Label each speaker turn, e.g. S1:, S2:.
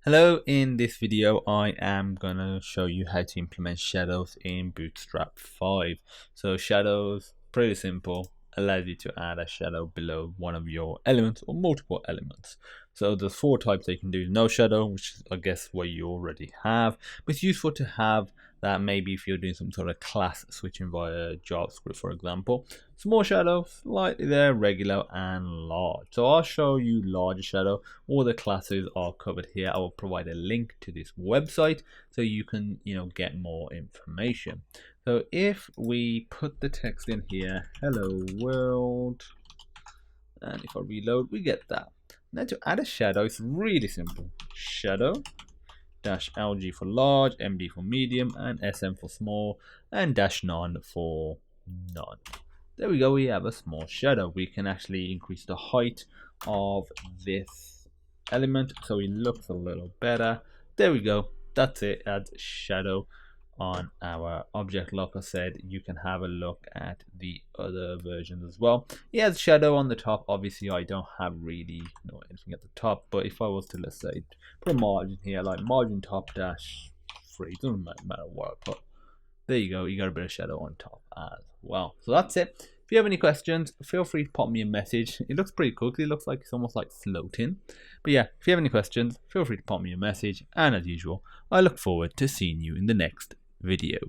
S1: Hello, in this video I am gonna show you how to implement shadows in Bootstrap 5. So shadows, pretty simple, allows you to add a shadow below one of your elements or multiple elements. So there's four types that you can do. No shadow, which is I guess what you already have, but it's useful to have that maybe if you're doing some sort of class switching via JavaScript, for example. Small shadow, slightly there, regular and large. So I'll show you larger shadow. All the classes are covered here. I will provide a link to this website so you can get more information. So if we put the text in here, hello world, and if I reload, we get that. Now to add a shadow, it's really simple. Shadow -LG for large, MD for medium, and SM for small, and -none for none. There we go, we have a small shadow. We can actually increase the height of this element so it looks a little better. There we go, that's it. Adds shadow on our object. Like I said, you can have a look at the other versions as well. It has shadow on the top. Obviously I don't have really anything at the top, but if I was to, let's say, put a margin here, like margin top -3, doesn't matter what I put. There you go, you got a bit of shadow on top as well. So that's it. If you have any questions, feel free to pop me a message. It looks pretty cool because it looks like it's almost like floating. But yeah, if you have any questions, feel free to pop me a message. And as usual, I look forward to seeing you in the next video.